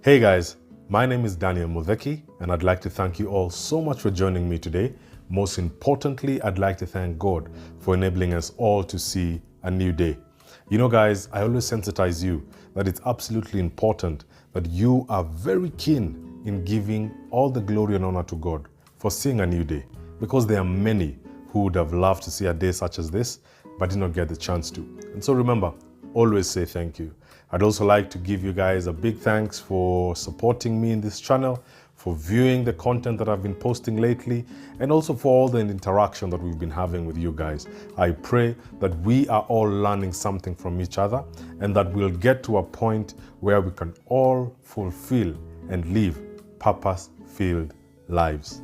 Hey guys, my name is Daniel Mudheki, and I'd like to thank you all so much for joining me today. Most importantly, I'd like to thank God for enabling us all to see a new day. You know guys, I always sensitize you that it's absolutely important that you are very keen in giving all the glory and honor to God for seeing a new day, because there are many who would have loved to see a day such as this, but did not get the chance to. And so remember, always say thank you. I'd also like to give you guys a big thanks for supporting me in this channel, for viewing the content that I've been posting lately, and also for all the interaction that we've been having with you guys. I pray that we are all learning something from each other and that we'll get to a point where we can all fulfill and live purpose-filled lives.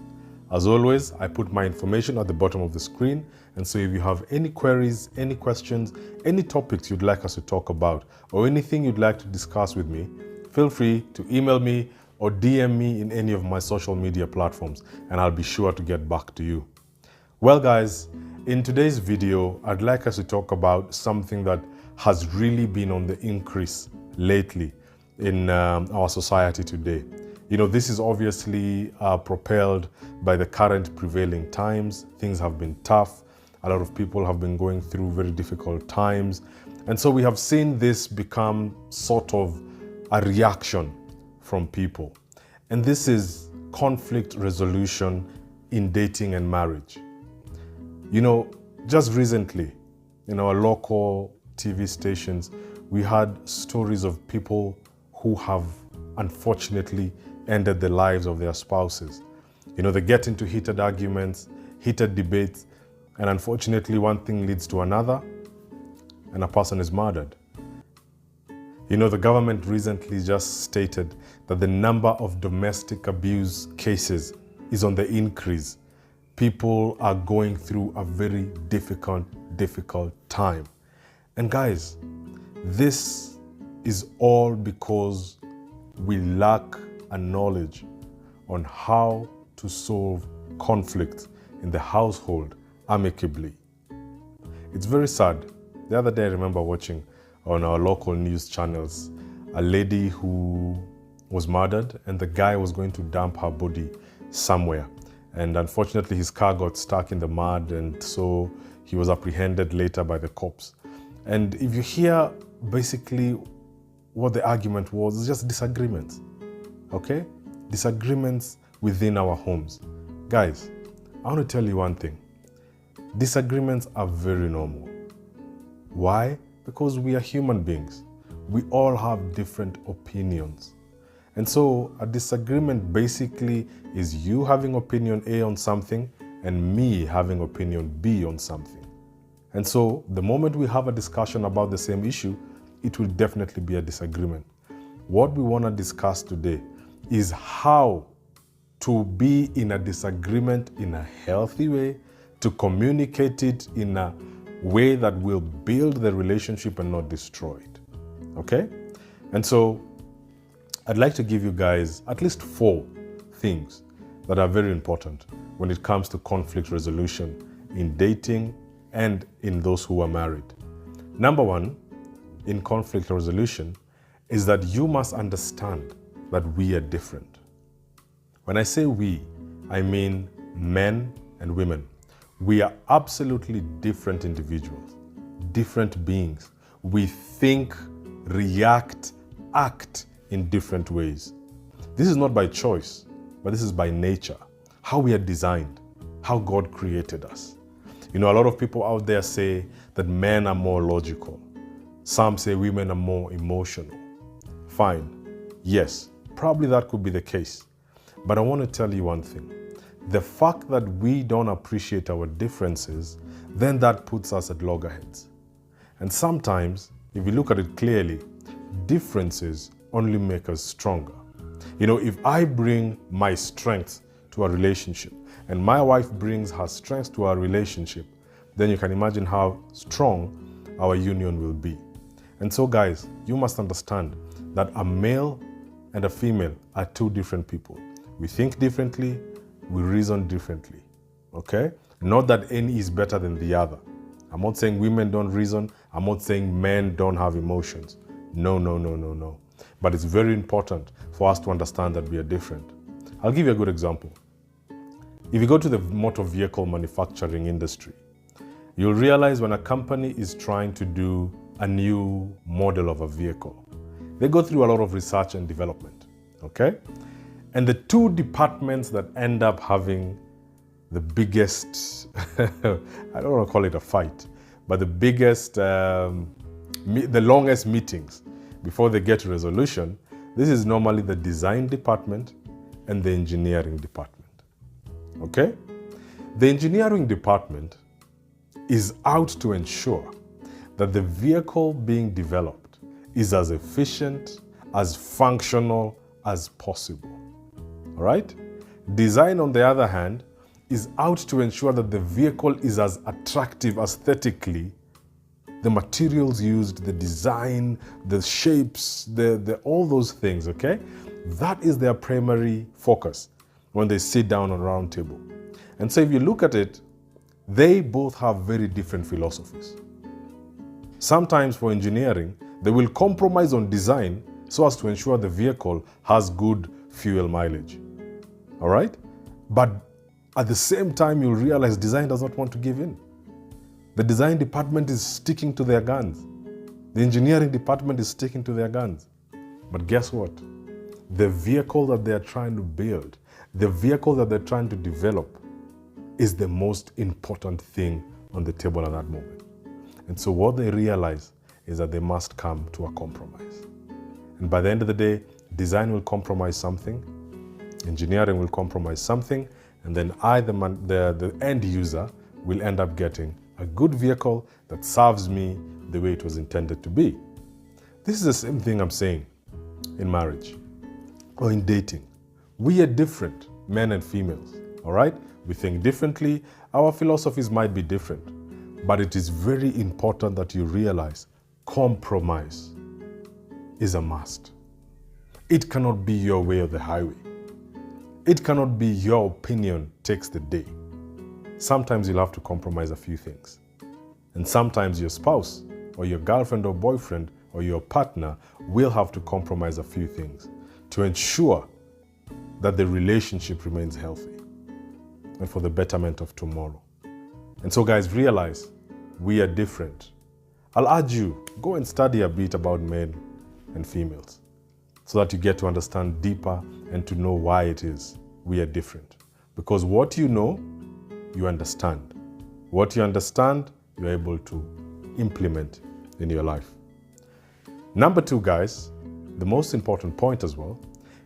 As always, I put my information at the bottom of the screen, and so if you have any queries, any questions, any topics you'd like us to talk about, or anything you'd like to discuss with me, feel free to email me or DM me in any of my social media platforms, and I'll be sure to get back to you. Well guys, in today's video, I'd like us to talk about something that has really been on the increase lately in our society today. You know, this is obviously propelled by the current prevailing times. Things have been tough. A lot of people have been going through very difficult times. And so we have seen this become sort of a reaction from people. And this is conflict resolution in dating and marriage. You know, just recently in our local TV stations, we had stories of people who have unfortunately ended the lives of their spouses. You know, they get into heated arguments, heated debates, and unfortunately one thing leads to another, and a person is murdered. You know, the government recently just stated that the number of domestic abuse cases is on the increase. People are going through a very difficult time. And guys, this is all because we lack a knowledge on how to solve conflict in the household amicably. It's very sad. The other day I remember watching on our local news channels a lady who was murdered, and the guy was going to dump her body somewhere. And unfortunately his car got stuck in the mud, and so he was apprehended later by the cops. And if you hear basically what the argument was, it's just disagreements. Okay? Disagreements within our homes. Guys, I want to tell you one thing. Disagreements are very normal. Why? Because we are human beings. We all have different opinions. And so a disagreement basically is you having opinion A on something and me having opinion B on something. And so the moment we have a discussion about the same issue, it will definitely be a disagreement. What we want to discuss today is how to be in a disagreement in a healthy way, to communicate it in a way that will build the relationship and not destroy it. Okay? And so I'd like to give you guys at least 4 things that are very important when it comes to conflict resolution in dating and in those who are married. Number 1, in conflict resolution, is that you must understand that we are different. When I say we, I mean men and women. We are absolutely different individuals, different beings. We think, react, act in different ways. This is not by choice, but this is by nature, how we are designed, how God created us. You know, a lot of people out there say that men are more logical. Some say women are more emotional. Fine. Yes, probably that could be the case. But I want to tell you one thing. The fact that we don't appreciate our differences, then that puts us at loggerheads. And sometimes, if you look at it clearly, differences only make us stronger. You know, if I bring my strength to a relationship and my wife brings her strength to our relationship, then you can imagine how strong our union will be. And so guys, you must understand that a male and a female are 2 different people. We think differently, we reason differently, okay? Not that any is better than the other. I'm not saying women don't reason. I'm not saying men don't have emotions. No. But it's very important for us to understand that we are different. I'll give you a good example. If you go to the motor vehicle manufacturing industry, you'll realize when a company is trying to do a new model of a vehicle, they go through a lot of research and development, okay? And the two departments that end up having the biggest, I don't want to call it a fight, but the biggest, the longest meetings before they get to resolution, this is normally the design department and the engineering department, okay? The engineering department is out to ensure that the vehicle being developed is as efficient, as functional as possible, all right? Design, on the other hand, is out to ensure that the vehicle is as attractive aesthetically, the materials used, the design, the shapes, all those things, okay? That is their primary focus when they sit down on a round table. And so if you look at it, they both have very different philosophies. Sometimes for engineering, they will compromise on design so as to ensure the vehicle has good fuel mileage, all right? But at the same time, you'll realize design does not want to give in. The design department is sticking to their guns. The engineering department is sticking to their guns. But guess what? The vehicle that they're trying to build, the vehicle that they're trying to develop is the most important thing on the table at that moment. And so what they realize is that they must come to a compromise. And by the end of the day, design will compromise something, engineering will compromise something, and then the end user will end up getting a good vehicle that serves me the way it was intended to be. This is the same thing I'm saying in marriage or in dating. We are different, men and females, all right? We think differently. Our philosophies might be different, but it is very important that you realize compromise is a must. It cannot be your way or the highway. It cannot be your opinion takes the day. Sometimes you'll have to compromise a few things. And sometimes your spouse or your girlfriend or boyfriend or your partner will have to compromise a few things to ensure that the relationship remains healthy and for the betterment of tomorrow. And so guys, realize we are different. I'll urge you, go and study a bit about men and females so that you get to understand deeper and to know why it is we are different. Because what you know, you understand. What you understand, you're able to implement in your life. Number two, guys, the most important point as well,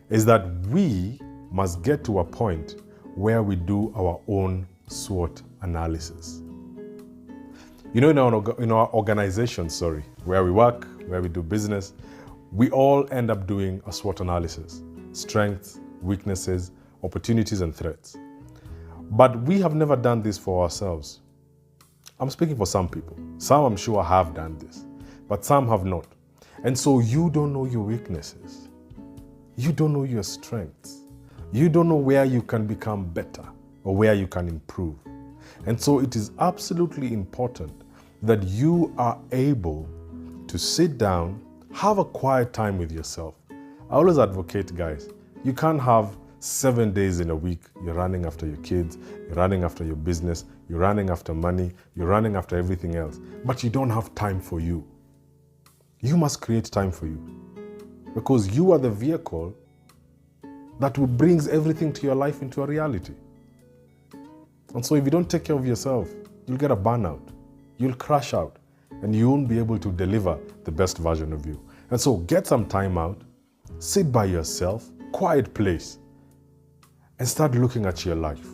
is that we must get to a point where we do our own SWOT analysis. You know, in our organization, where we work, where we do business, we all end up doing a SWOT analysis. Strengths, weaknesses, opportunities, and threats. But we have never done this for ourselves. I'm speaking for some people. Some, I'm sure, have done this, but some have not. And so you don't know your weaknesses. You don't know your strengths. You don't know where you can become better or where you can improve. And so it is absolutely important that you are able to sit down, have a quiet time with yourself. I always advocate, guys, you can't have 7 days in a week, you're running after your kids, you're running after your business, you're running after money, you're running after everything else, but you don't have time for you. You must create time for you because you are the vehicle that will brings everything to your life into a reality. And so if you don't take care of yourself, you'll get a burnout, you'll crash out, and you won't be able to deliver the best version of you. And so get some time out, sit by yourself, quiet place, and start looking at your life.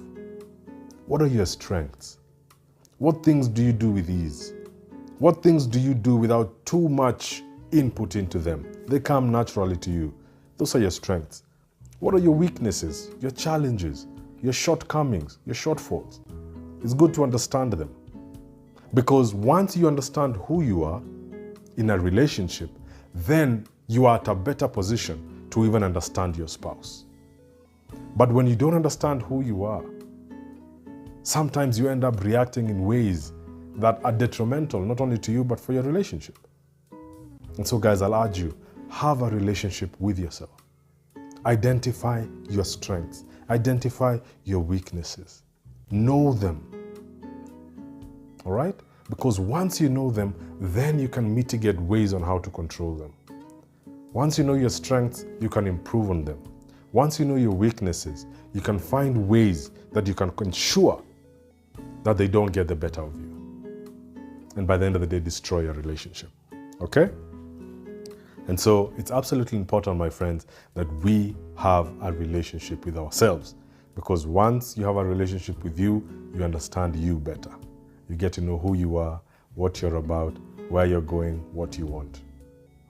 What are your strengths? What things do you do with ease? What things do you do without too much input into them? They come naturally to you. Those are your strengths. What are your weaknesses, your challenges, your shortcomings, your shortfalls? It's good to understand them. Because once you understand who you are in a relationship, then you are at a better position to even understand your spouse. But when you don't understand who you are, sometimes you end up reacting in ways that are detrimental, not only to you, but for your relationship. And so guys, I'll urge you, have a relationship with yourself. Identify your strengths. Identify your weaknesses. Know them. All right? Because once you know them, then you can mitigate ways on how to control them. Once you know your strengths, you can improve on them. Once you know your weaknesses, you can find ways that you can ensure that they don't get the better of you. And by the end of the day, destroy your relationship. Okay? And so it's absolutely important, my friends, that we have a relationship with ourselves. Because once you have a relationship with you, you understand you better. You get to know who you are, what you're about, where you're going, what you want.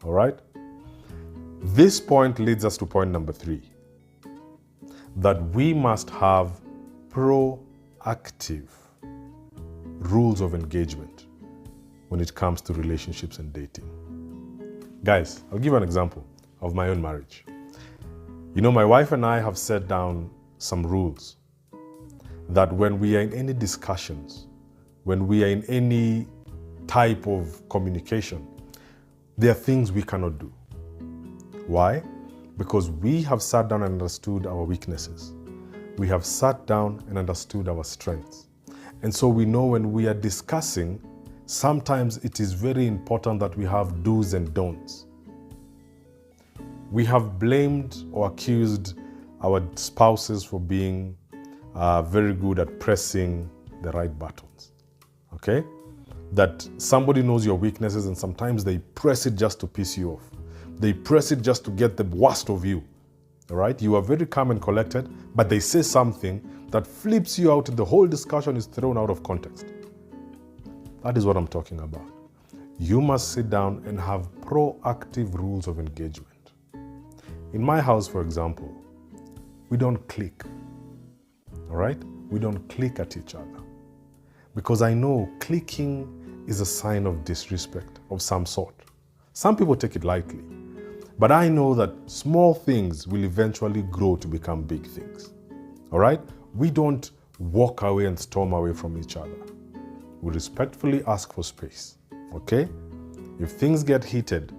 All right? This point leads us to point number 3. That we must have proactive rules of engagement when it comes to relationships and dating. Guys, I'll give you an example of my own marriage. You know, my wife and I have set down some rules that when we are in any discussions, when we are in any type of communication, there are things we cannot do. Why? Because we have sat down and understood our weaknesses. We have sat down and understood our strengths. And so we know when we are discussing, sometimes it is very important that we have do's and don'ts. We have blamed or accused our spouses for being very good at pressing the right buttons. Okay? That somebody knows your weaknesses and sometimes they press it just to piss you off. They press it just to get the worst of you. All right? You are very calm and collected, but they say something that flips you out and the whole discussion is thrown out of context. That is what I'm talking about. You must sit down and have proactive rules of engagement. In my house, for example, we don't click. All right? We don't click at each other. Because I know clicking is a sign of disrespect of some sort. Some people take it lightly. But I know that small things will eventually grow to become big things. All right? We don't walk away and storm away from each other. We respectfully ask for space. Okay? If things get heated,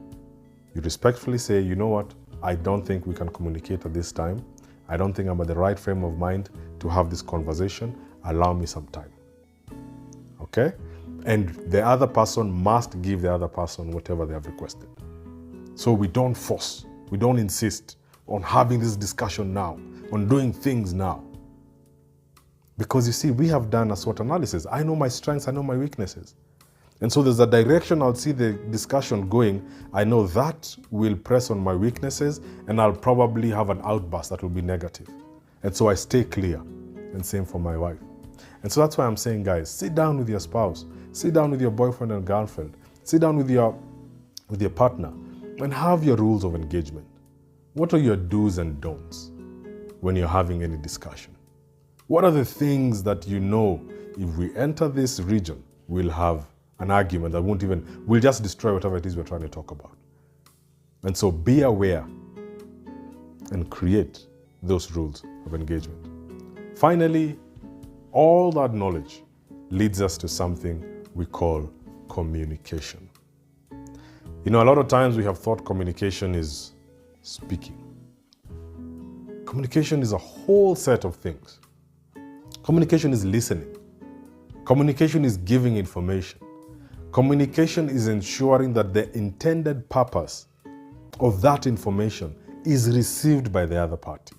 you respectfully say, you know what? I don't think we can communicate at this time. I don't think I'm at the right frame of mind to have this conversation. Allow me some time. Okay? And the other person must give the other person whatever they have requested. So we don't force, we don't insist on having this discussion now, on doing things now. Because you see, we have done a SWOT analysis. I know my strengths, I know my weaknesses. And so there's a direction I'll see the discussion going. I know that will press on my weaknesses and I'll probably have an outburst that will be negative. And so I stay clear. And same for my wife. And so that's why I'm saying, guys, sit down with your spouse, sit down with your boyfriend and girlfriend, sit down with your partner and have your rules of engagement. What are your do's and don'ts when you're having any discussion? What are the things that you know if we enter this region, we'll have an argument that we'll just destroy whatever it is we're trying to talk about. And so be aware and create those rules of engagement. Finally, all that knowledge leads us to something we call communication. You know, a lot of times we have thought communication is speaking. Communication is a whole set of things. Communication is listening. Communication is giving information. Communication is ensuring that the intended purpose of that information is received by the other party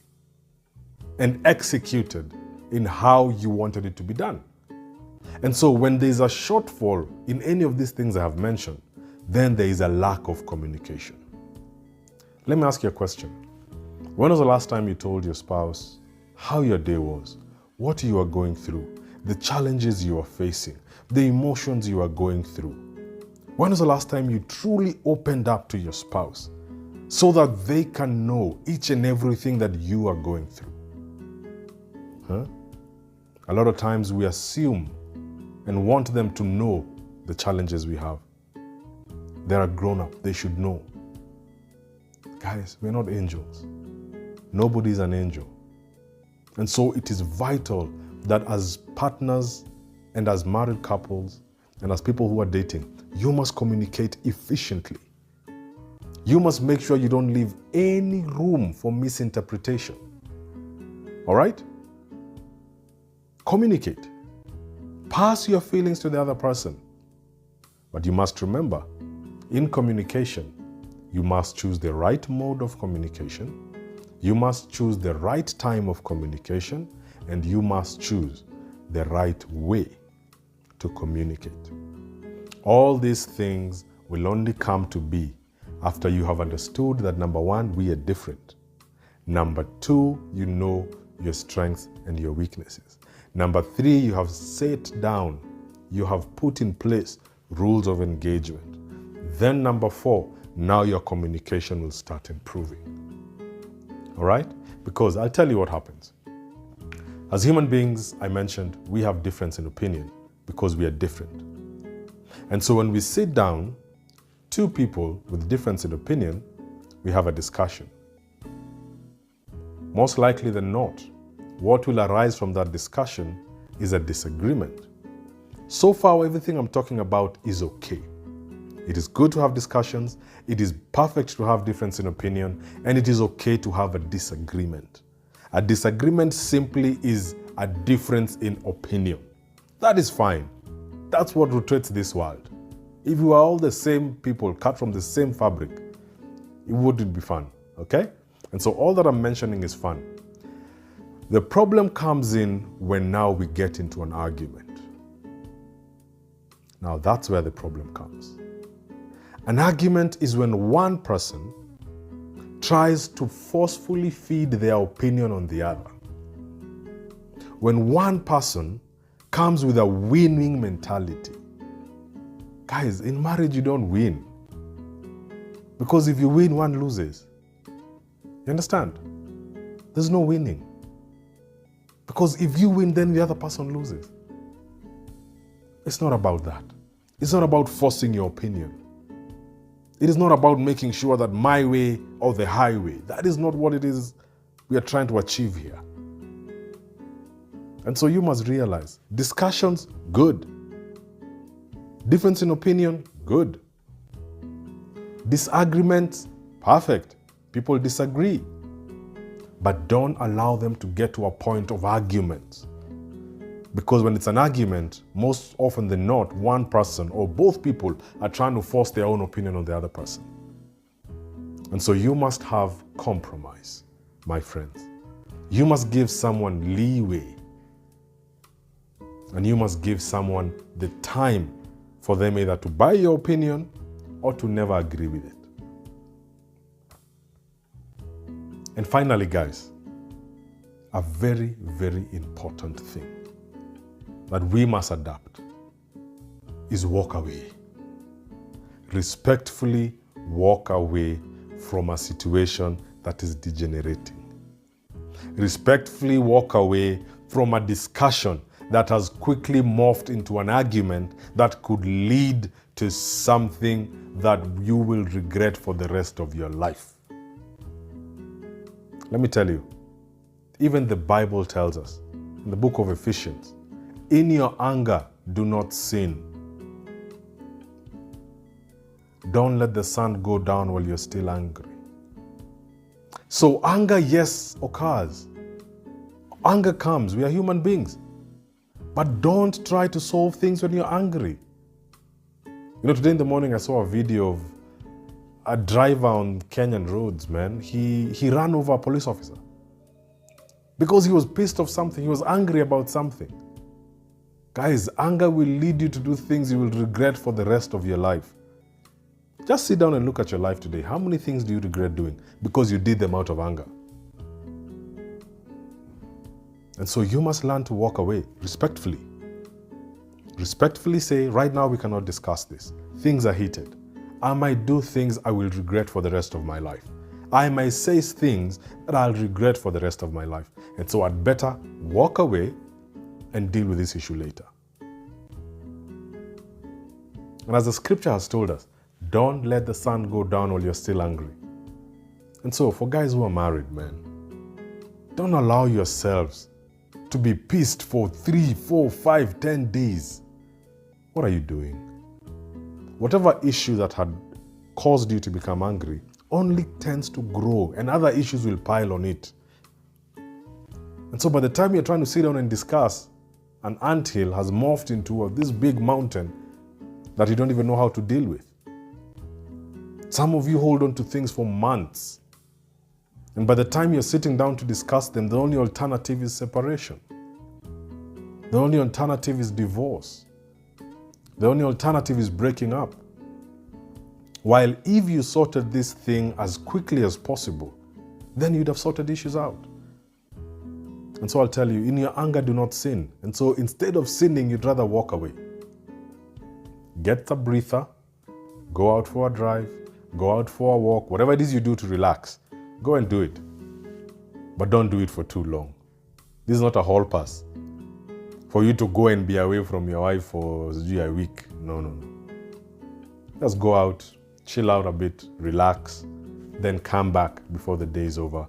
and executed in how you wanted it to be done. And so when there is a shortfall in any of these things I have mentioned, then there is a lack of communication. Let me ask you a question. When was the last time you told your spouse how your day was, what you are going through, the challenges you are facing, the emotions you are going through? When was the last time you truly opened up to your spouse so that they can know each and everything that you are going through? A lot of times we assume and want them to know the challenges we have. They are grown up. They should know. Guys, we're not angels. Nobody is an angel. And so it is vital that as partners and as married couples and as people who are dating, you must communicate efficiently. You must make sure you don't leave any room for misinterpretation. All right? Communicate. Pass your feelings to the other person. But you must remember, in communication, you must choose the right mode of communication. You must choose the right time of communication, and you must choose the right way to communicate. All these things will only come to be after you have understood that, number one, we are different. Number two, you know your strengths and your weaknesses. Number three, you have sat down, you have put in place rules of engagement. Then number four, now your communication will start improving. All right? Because I'll tell you what happens. As human beings, I mentioned, we have difference in opinion because we are different. And so when we sit down, two people with difference in opinion, we have a discussion. Most likely than not, what will arise from that discussion is a disagreement. So far, everything I'm talking about is okay. It is good to have discussions, it is perfect to have difference in opinion, and it is okay to have a disagreement. A disagreement simply is a difference in opinion. That is fine. That's what rotates this world. If we are all the same people cut from the same fabric, it wouldn't be fun, okay? And so all that I'm mentioning is fun. The problem comes in when now we get into an argument. Now that's where the problem comes. An argument is when one person tries to forcefully feed their opinion on the other. When one person comes with a winning mentality. Guys, in marriage you don't win. Because if you win, one loses. You understand? There's no winning. Because if you win, then the other person loses. It's not about that. It's not about forcing your opinion. It is not about making sure that my way or the highway. That is not what it is we are trying to achieve here. And so you must realize, discussions, good. Difference in opinion, good. Disagreements, perfect. People disagree. But don't allow them to get to a point of argument. Because when it's an argument, most often than not, one person or both people are trying to force their own opinion on the other person. And so you must have compromise, my friends. You must give someone leeway. And you must give someone the time for them either to buy your opinion or to never agree with it. And finally, guys, a very, very important thing that we must adapt is walk away. Respectfully walk away from a situation that is degenerating. Respectfully walk away from a discussion that has quickly morphed into an argument that could lead to something that you will regret for the rest of your life. Let me tell you, even the Bible tells us, in the book of Ephesians, in your anger, do not sin. Don't let the sun go down while you're still angry. So anger, yes, occurs. Anger comes. We are human beings. But don't try to solve things when you're angry. You know, today in the morning I saw a video of a driver on Kenyan roads, man. He ran over a police officer because he was pissed off something. He was angry about something. Guys, anger will lead you to do things you will regret for the rest of your life. Just sit down and look at your life today. How many things do you regret doing because you did them out of anger? And so you must learn to walk away respectfully. Respectfully say, right now we cannot discuss this. Things are heated. I might do things I will regret for the rest of my life. I might say things that I'll regret for the rest of my life. And so I'd better walk away and deal with this issue later. And as the scripture has told us, don't let the sun go down while you're still angry. And so for guys who are married, man, don't allow yourselves to be pissed for 3, 4, 5, 10 days. What are you doing? Whatever issue that had caused you to become angry, only tends to grow and other issues will pile on it. And so by the time you're trying to sit down and discuss, an anthill has morphed into this big mountain that you don't even know how to deal with. Some of you hold on to things for months. And by the time you're sitting down to discuss them, the only alternative is separation. The only alternative is divorce. The only alternative is breaking up. While if you sorted this thing as quickly as possible, then you'd have sorted issues out. And so I'll tell you, in your anger, do not sin. And so instead of sinning, you'd rather walk away. Get a breather, go out for a drive, go out for a walk, whatever it is you do to relax, go and do it. But don't do it for too long. This is not a hall pass for you to go and be away from your wife for a week. No. Just go out, chill out a bit, relax, then come back before the day is over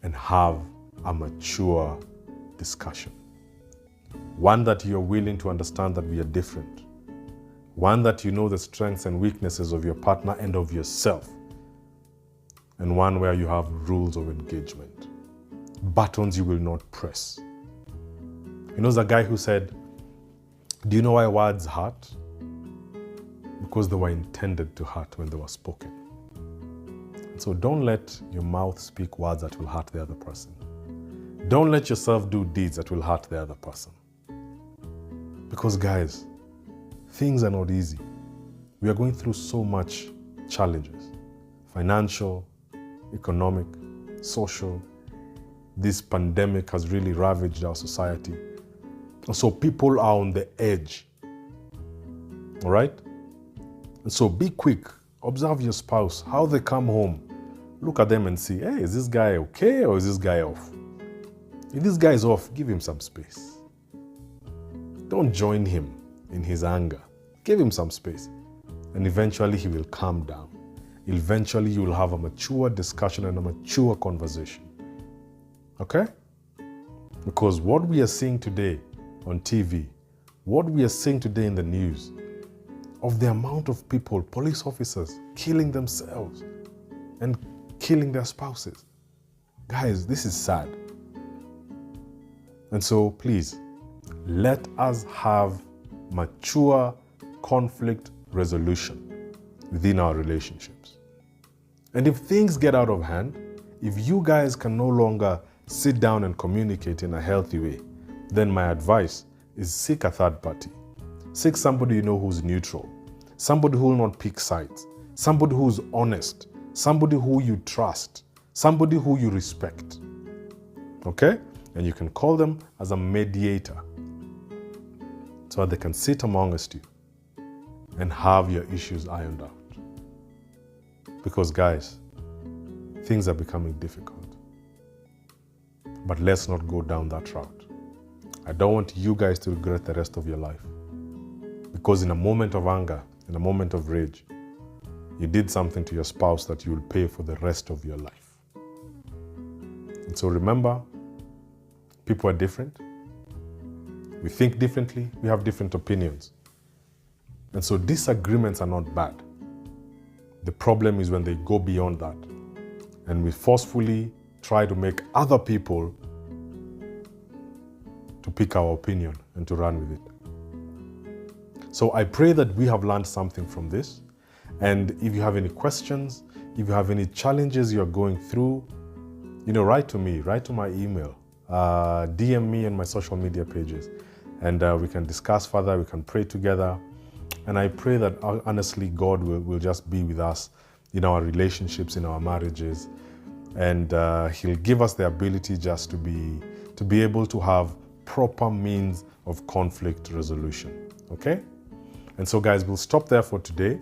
and have a mature discussion. One that you're willing to understand that we are different. One that you know the strengths and weaknesses of your partner and of yourself. And one where you have rules of engagement. Buttons you will not press. You know the guy who said, do you know why words hurt? Because they were intended to hurt when they were spoken. So don't let your mouth speak words that will hurt the other person. Don't let yourself do deeds that will hurt the other person. Because guys, things are not easy. We are going through so much challenges. Financial, economic, social. This pandemic has really ravaged our society. So people are on the edge. All right? And so be quick. Observe your spouse, how they come home. Look at them and see, hey, is this guy okay or is this guy off? If this guy is off, give him some space. Don't join him in his anger. Give him some space. And eventually he will calm down. Eventually you will have a mature discussion and a mature conversation. Okay? Because what we are seeing today on TV, what we are seeing today in the news, of the amount of people, police officers, killing themselves and killing their spouses. Guys, this is sad. And so please, let us have mature conflict resolution within our relationships. And if things get out of hand, if you guys can no longer sit down and communicate in a healthy way, then my advice is seek a third party. Seek somebody you know who's neutral, somebody who will not pick sides, somebody who's honest, somebody who you trust, somebody who you respect. Okay? And you can call them as a mediator so that they can sit amongst you and have your issues ironed out. Because guys, things are becoming difficult. But let's not go down that route. I don't want you guys to regret the rest of your life. Because in a moment of anger, in a moment of rage, you did something to your spouse that you will pay for the rest of your life. And so remember, people are different. We think differently. We have different opinions. And so disagreements are not bad. The problem is when they go beyond that and we forcefully try to make other people to pick our opinion and to run with it. So I pray that we have learned something from this. And if you have any questions, if you have any challenges you're going through, write to me, write to my email, DM me on my social media pages, and we can discuss further, we can pray together. And I pray that honestly, God will just be with us in our relationships, in our marriages, and He'll give us the ability just to be able to have proper means of conflict resolution. Okay? And so guys, we'll stop there for today.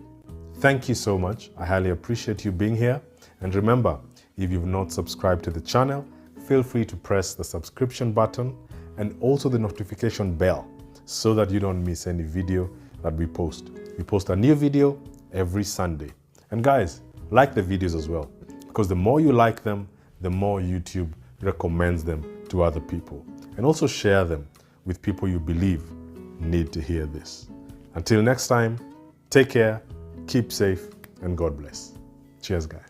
Thank you so much. I highly appreciate you being here. And remember, if you've not subscribed to the channel, feel free to press the subscription button and also the notification bell so that you don't miss any video that we post. We post a new video every Sunday. And guys, like the videos as well, because the more you like them, the more YouTube recommends them to other people. And also share them with people you believe need to hear this. Until next time, take care, keep safe, and God bless. Cheers, guys.